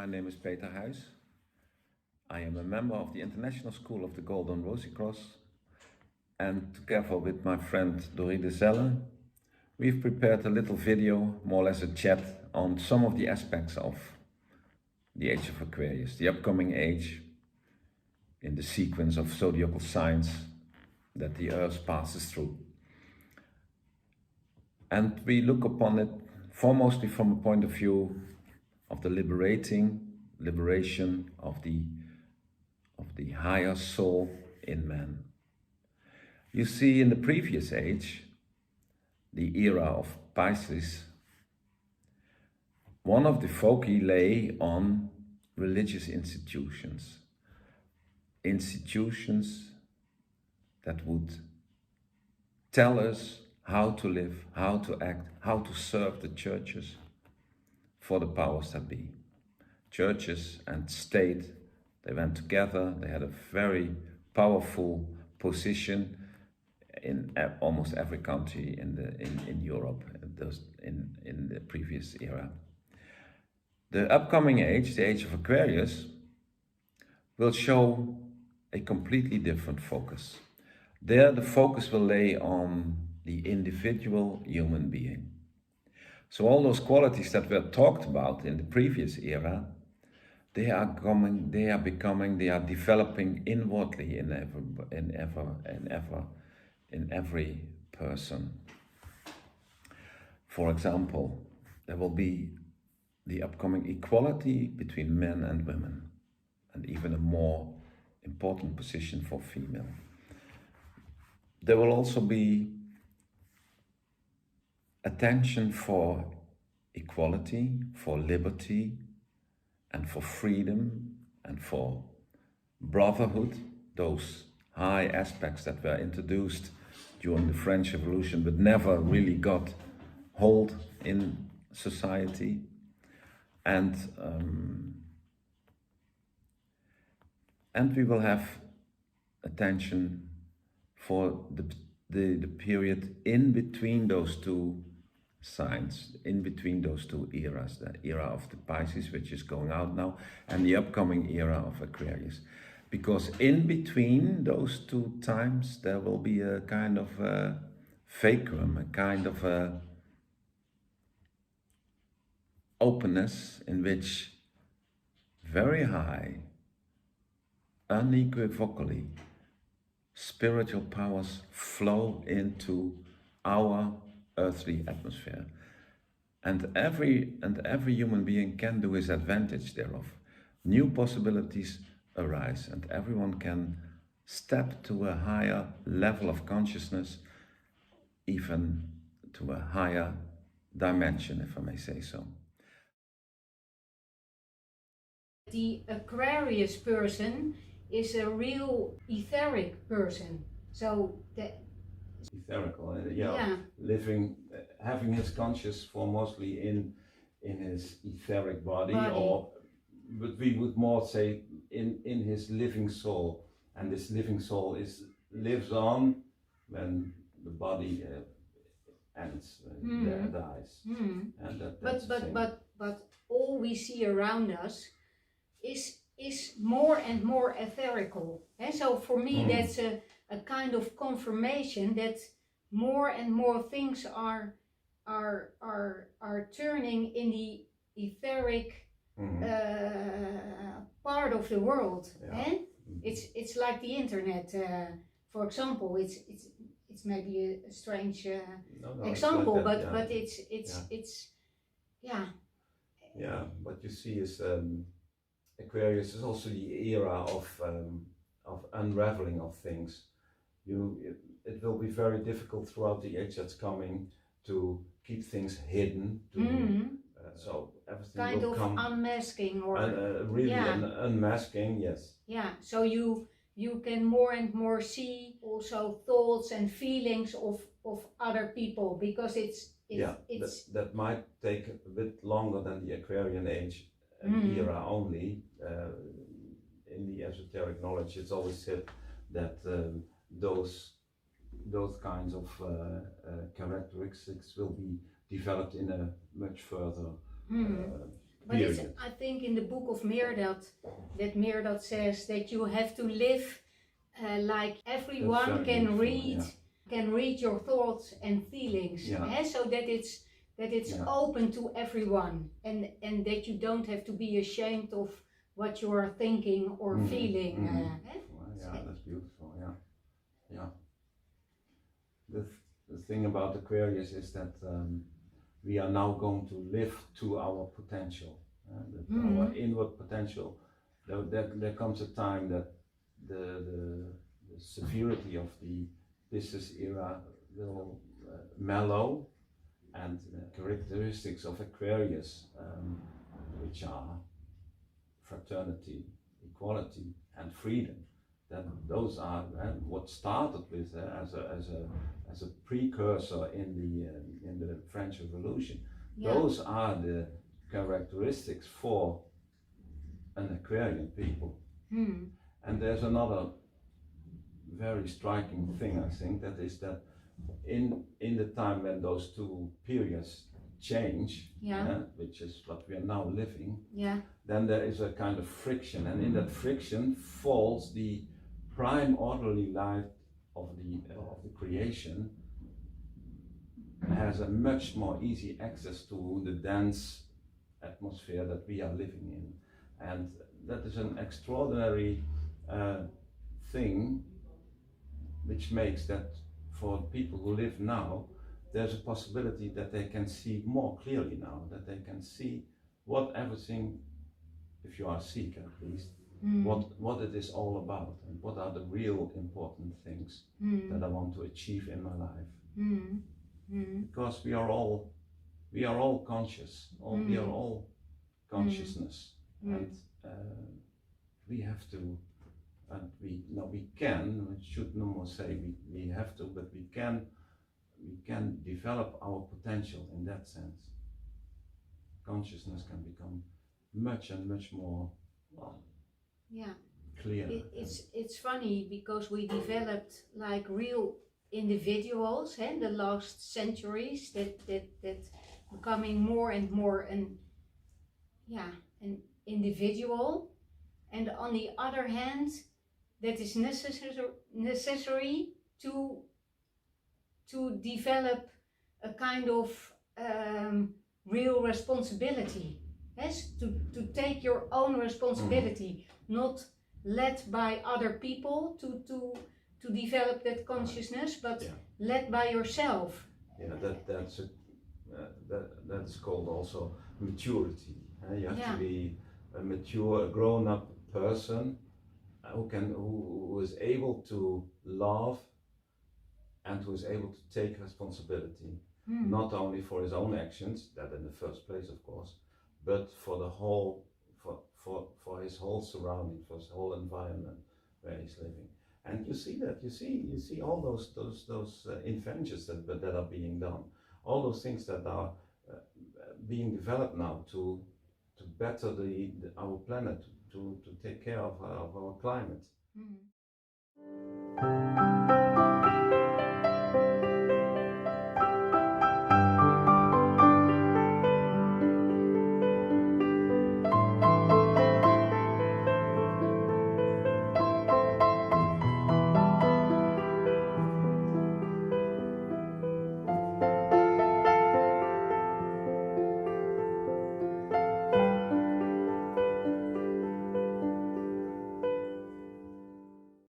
My name is Peter Huis. I am a member of the International School of the Golden Rosycross, and together with my friend Dorrie de Zelle, we've prepared a little video, more or less a chat, on some of the aspects of the age of Aquarius, the upcoming age in the sequence of zodiacal signs that the Earth passes through. And we look upon it foremostly from a point of view of the liberation of the higher soul in man. You see, in the previous age, the era of Pisces, one of the foci lay on religious institutions that would tell us how to live, how to act, how to serve the churches for the powers that be. Churches and state, they went together, they had a very powerful position in almost every country in Europe in the previous era. The upcoming age, the age of Aquarius, will show a completely different focus. There the focus will lay on the individual human being. So all those qualities that were talked about in the previous era, they are developing inwardly in every person. For example, there will be the upcoming equality between men and women, and even a more important position for female. There will also be attention for equality, for liberty, and for freedom, and for brotherhood, those high aspects that were introduced during the French Revolution but never really got hold in society. And we will have attention for the period in between those two signs, in between those two eras, the era of the Pisces, which is going out now, and the upcoming era of Aquarius. Because in between those two times, there will be a kind of a vacuum, a kind of a openness in which very high, unequivocally, spiritual powers flow into our earthly atmosphere, and every human being can do his advantage thereof. New possibilities arise, and everyone can step to a higher level of consciousness, even to a higher dimension, if I may say so. The Aquarius person is a real etheric person, so Etherical, living, having his conscious foremostly in his etheric body. But we would more say in his living soul, and this living soul lives on when the body ends, dies. And but all we see around us is more and more etherical, and so for me that's a kind of confirmation that more and more things are turning in the etheric part of the world. It's like the internet, for example. It's maybe a strange example, like that, but it's what you see is Aquarius is also the era of unraveling of things. It will be very difficult throughout the age that's coming to keep things hidden. So everything kind will of come unmasking, or unmasking, yes. Yeah, so you can more and more see also thoughts and feelings of other people, because that might take a bit longer than the Aquarian age era only. In the esoteric knowledge, it's always said that those kinds of characteristics will be developed in a much further But it's, period. I think in the book of Meerdad, that Meerdad says that you have to live like everyone very can beautiful, read, yeah. can read your thoughts and feelings, Yeah. so that it's Yeah. open to everyone, and that you don't have to be ashamed of what you are thinking or feeling. Well, yeah, that's beautiful. Yeah, yeah. The thing about Aquarius is that we are now going to live to our potential, our inward potential. There comes a time that the severity of the business era will mellow, and the characteristics of Aquarius, which are fraternity, equality, and freedom, that those are what started with as a precursor in the French Revolution. Yeah. Those are the characteristics for an Aquarian people. And there's another very striking thing, I think, that is that in the time when those two periods change, which is what we are now living, then there is a kind of friction, and in that friction falls the prime orderly life of the creation, has a much more easy access to the dense atmosphere that we are living in, and that is an extraordinary thing, which makes that for people who live now, there's a possibility that they can see more clearly now, that they can see what everything, if you are a seeker at least, what it is all about, and what are the real important things that I want to achieve in my life. Because we are all conscious, we are all consciousness, and we have to, and we can, we should no more say we have to, but we can develop our potential in that sense. Consciousness can become much and much more clear. It's funny because we developed like real individuals in the last centuries, that becoming more and more an individual, and on the other hand, that is necessary to develop a kind of real responsibility. Yes, to take your own responsibility, not led by other people to develop that consciousness, but led by yourself. Yeah, that's called also maturity. You have to be a mature, grown-up person who is able to love and who is able to take responsibility, not only for his own actions, that in the first place of course, but for the whole, for his whole surrounding, for his whole environment where he's living. And you see that, you see all those inventions that are being done, all those things that are being developed now to better our planet, to take care of our climate.